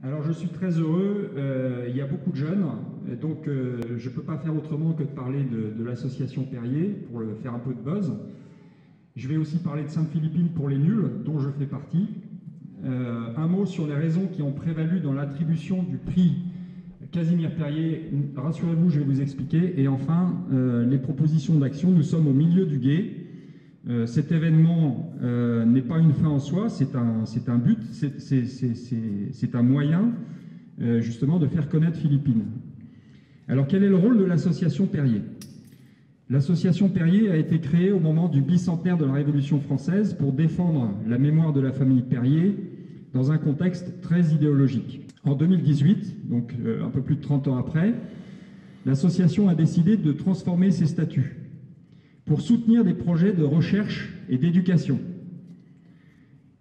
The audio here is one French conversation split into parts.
Alors je suis très heureux, il y a beaucoup de jeunes, et donc je ne peux pas faire autrement que de parler de l'association Perrier pour faire un peu de buzz. Je vais aussi parler de Sainte-Philippine pour les nuls, dont je fais partie. Un mot sur les raisons qui ont prévalu dans l'attribution du prix Casimir Perrier. Rassurez-vous, je vais vous expliquer. Et enfin, les propositions d'action. Nous sommes au milieu du gué. Cet événement n'est pas une fin en soi, c'est un but, c'est un moyen justement de faire connaître Philippine. Alors quel est le rôle de l'association Perrier? L'association Perrier a été créée au moment du bicentenaire de la Révolution française pour défendre la mémoire de la famille Perrier dans un contexte très idéologique. En 2018, donc un peu plus de 30 ans après, l'association a décidé de transformer ses statuts pour soutenir des projets de recherche et d'éducation.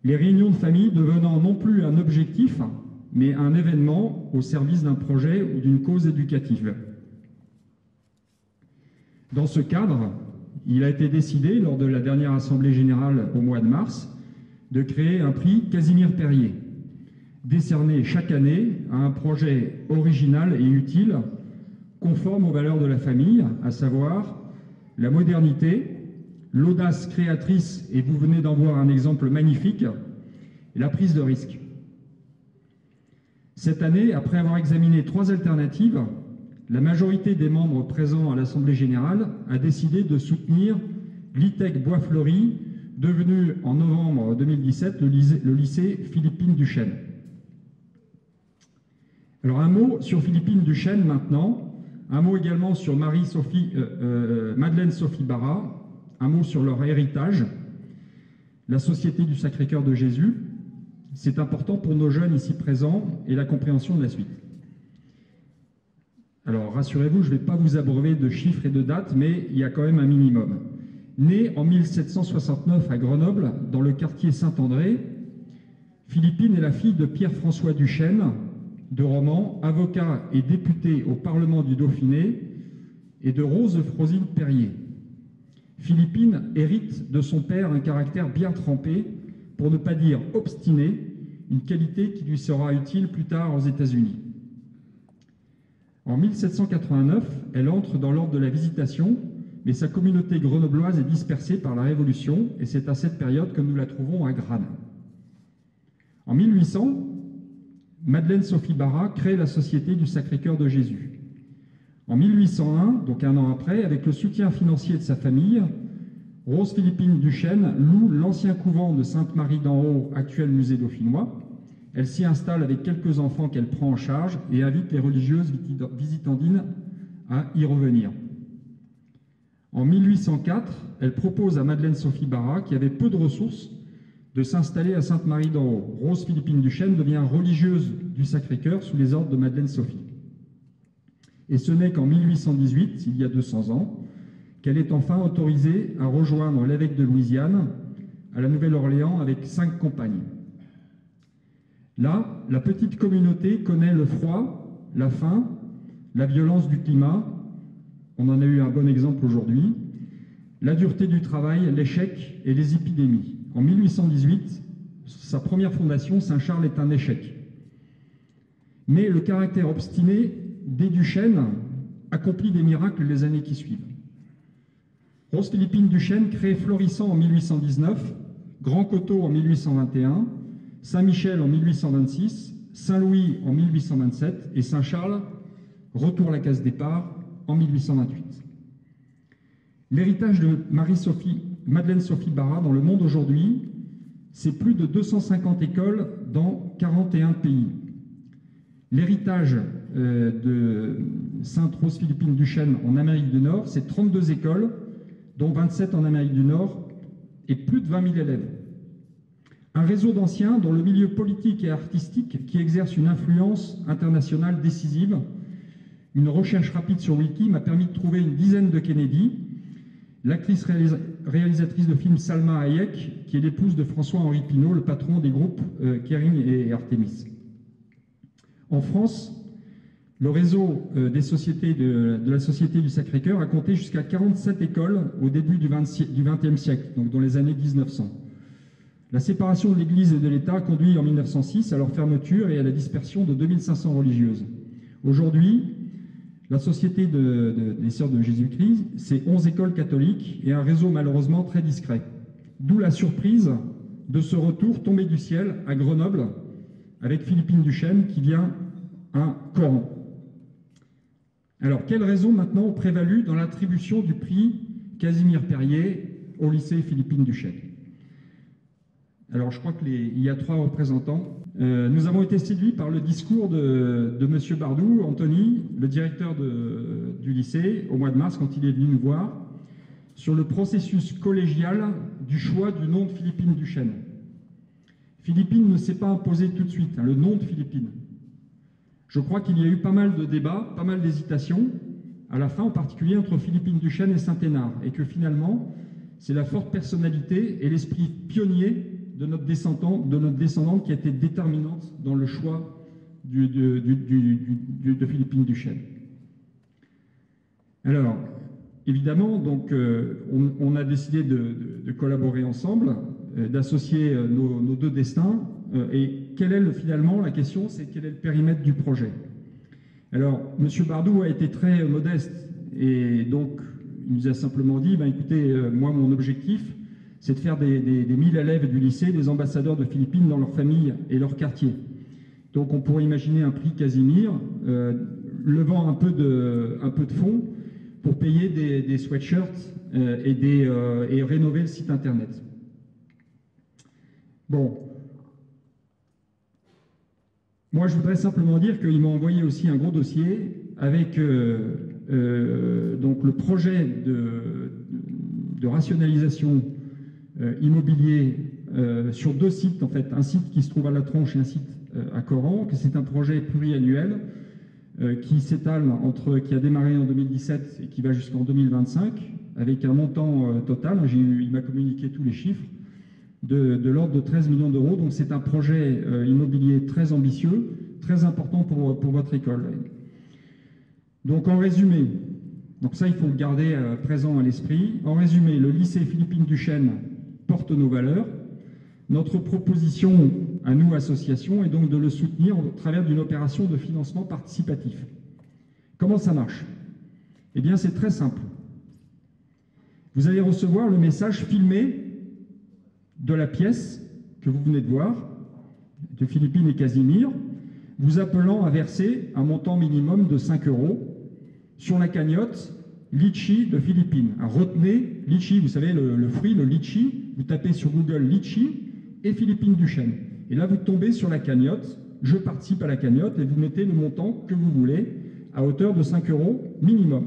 Les réunions de famille devenant non plus un objectif, mais un événement au service d'un projet ou d'une cause éducative. Dans ce cadre, il a été décidé, lors de la dernière Assemblée générale au mois de mars, de créer un prix Casimir Perrier, décerné chaque année à un projet original et utile, conforme aux valeurs de la famille, à savoir la modernité, l'audace créatrice, et vous venez d'en voir un exemple magnifique, et la prise de risque. Cette année, après avoir examiné 3 alternatives, la majorité des membres présents à l'Assemblée générale a décidé de soutenir l'ITEC Bois-Fleuri, devenu en novembre 2017 le lycée Philippine Duchesne. Alors un mot sur Philippine Duchesne maintenant. Un mot également sur Madeleine Sophie Barra, un mot sur leur héritage, la Société du Sacré-Cœur de Jésus. C'est important pour nos jeunes ici présents et la compréhension de la suite. Alors rassurez-vous, je ne vais pas vous abreuver de chiffres et de dates, mais il y a quand même un minimum. Née en 1769 à Grenoble, dans le quartier Saint-André, Philippine est la fille de Pierre-François Duchesne, de Romans, avocat et député au Parlement du Dauphiné, et de Rose Frosine Perrier. Philippine hérite de son père un caractère bien trempé, pour ne pas dire obstiné, une qualité qui lui sera utile plus tard aux États-Unis. En 1789, elle entre dans l'ordre de la Visitation, mais sa communauté grenobloise est dispersée par la Révolution, et c'est à cette période que nous la trouvons à Grane. En 1800, Madeleine Sophie Barra crée la Société du Sacré-Cœur de Jésus. En 1801, donc un an après, avec le soutien financier de sa famille, Rose Philippine Duchesne loue l'ancien couvent de Sainte-Marie d'en Haut, actuel musée dauphinois. Elle s'y installe avec quelques enfants qu'elle prend en charge et invite les religieuses visitandines à y revenir. En 1804, elle propose à Madeleine Sophie Barra, qui avait peu de ressources, de s'installer à Sainte-Marie d'en Haut. Rose Philippine Duchesne devient religieuse du Sacré-Cœur sous les ordres de Madeleine Sophie. Et ce n'est qu'en 1818, il y a 200 ans, qu'elle est enfin autorisée à rejoindre l'évêque de Louisiane à la Nouvelle-Orléans avec 5 compagnes. Là, la petite communauté connaît le froid, la faim, la violence du climat, on en a eu un bon exemple aujourd'hui, la dureté du travail, l'échec et les épidémies. En 1818, sa première fondation, Saint-Charles, est un échec. Mais le caractère obstiné des Duchesne accomplit des miracles les années qui suivent. Rose Philippine Duchesne crée Florissant en 1819, Grand Coteau en 1821, Saint-Michel en 1826, Saint-Louis en 1827 et Saint-Charles, retour à la case départ, en 1828. L'héritage de Madeleine Sophie Barra dans le monde aujourd'hui, c'est plus de 250 écoles dans 41 pays. L'héritage de Sainte Rose Philippine Duchesne en Amérique du Nord, c'est 32 écoles, dont 27 en Amérique du Nord, et plus de 20 000 élèves. Un réseau d'anciens dans le milieu politique et artistique qui exerce une influence internationale décisive. Une recherche rapide sur Wiki m'a permis de trouver une dizaine de Kennedy. L'actrice réalisatrice de films Salma Hayek, qui est l'épouse de François-Henri Pinault, le patron des groupes Kering et Artemis. En France, le réseau des sociétés de la Société du Sacré-Cœur a compté jusqu'à 47 écoles au début du XXe siècle, donc dans les années 1900. La séparation de l'Église et de l'État conduit en 1906 à leur fermeture et à la dispersion de 2500 religieuses. Aujourd'hui, la Société des Sœurs de Jésus-Christ, c'est 11 écoles catholiques et un réseau malheureusement très discret. D'où la surprise de ce retour tombé du ciel à Grenoble avec Philippine Duchesne qui vient un Coran. Alors, quelles raisons maintenant ont prévalu dans l'attribution du prix Casimir Perrier au lycée Philippine Duchesne? Alors, je crois qu'il y a 3 représentants. Nous avons été séduits par le discours de M. Bardou, Anthony, le directeur du lycée, au mois de mars, quand il est venu nous voir, sur le processus collégial du choix du nom de Philippine Duchesne. Philippine ne s'est pas imposé tout de suite, le nom de Philippine. Je crois qu'il y a eu pas mal de débats, pas mal d'hésitations, à la fin en particulier entre Philippine Duchesne et Saint-Hénard, et que finalement, c'est la forte personnalité et l'esprit pionnier de notre descendante qui a été déterminante dans le choix de Philippine Duchesne. Alors, évidemment, donc, on a décidé de collaborer ensemble, d'associer nos 2 destins. Et quelle est finalement la question, c'est quel est le périmètre du projet? Alors, M. Bardou a été très modeste et donc il nous a simplement dit, écoutez, moi mon objectif, c'est de faire des 1000 élèves du lycée, des ambassadeurs de Philippines dans leur famille et leur quartier. Donc on pourrait imaginer un prix Casimir, levant un peu de fonds pour payer des sweatshirts et rénover le site internet. Bon. Moi, je voudrais simplement dire qu'il m'a envoyé aussi un gros dossier avec donc le projet de rationalisation immobilier sur 2 sites, en fait, un site qui se trouve à La Tronche et un site à Coran, que c'est un projet pluriannuel qui s'étale qui a démarré en 2017 et qui va jusqu'en 2025, avec un montant total, il m'a communiqué tous les chiffres, de l'ordre de 13 millions d'euros. Donc c'est un projet immobilier très ambitieux, très important pour votre école. Donc en résumé, donc ça il faut le garder présent à l'esprit, en résumé, le lycée Philippine Duchesne porte nos valeurs. Notre proposition à nous, association, est donc de le soutenir au travers d'une opération de financement participatif. Comment ça marche? Eh bien c'est très simple. Vous allez recevoir le message filmé de la pièce que vous venez de voir, de Philippine et Casimir, vous appelant à verser un montant minimum de 5 € sur la cagnotte Litchi de Philippine. Alors, retenez Litchi, vous savez, le fruit, le litchi, vous tapez sur Google Litchi et Philippine Duchesne. Et là, vous tombez sur la cagnotte, je participe à la cagnotte, et vous mettez le montant que vous voulez, à hauteur de 5 € minimum.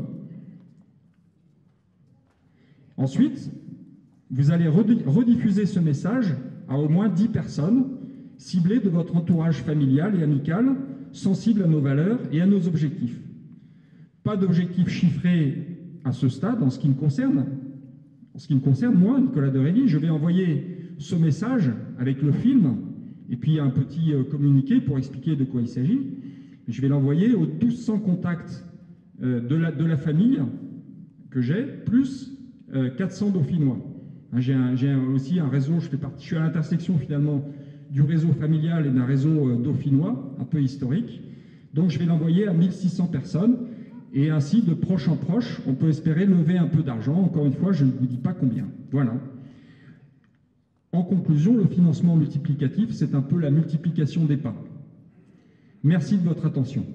Ensuite, vous allez rediffuser ce message à au moins 10 personnes ciblées de votre entourage familial et amical, sensibles à nos valeurs et à nos objectifs. Pas d'objectifs chiffrés à ce stade en ce qui me concerne. En ce qui me concerne, moi, Nicolas de Rély, je vais envoyer ce message avec le film et puis un petit communiqué pour expliquer de quoi il s'agit. Je vais l'envoyer aux 1200 contacts de la famille que j'ai, plus 400 dauphinois. J'ai aussi un réseau, je suis à l'intersection finalement du réseau familial et d'un réseau dauphinois, un peu historique. Donc je vais l'envoyer à 1600 personnes et ainsi, de proche en proche, on peut espérer lever un peu d'argent. Encore une fois, je ne vous dis pas combien. Voilà. En conclusion, le financement multiplicatif, c'est un peu la multiplication des pas. Merci de votre attention.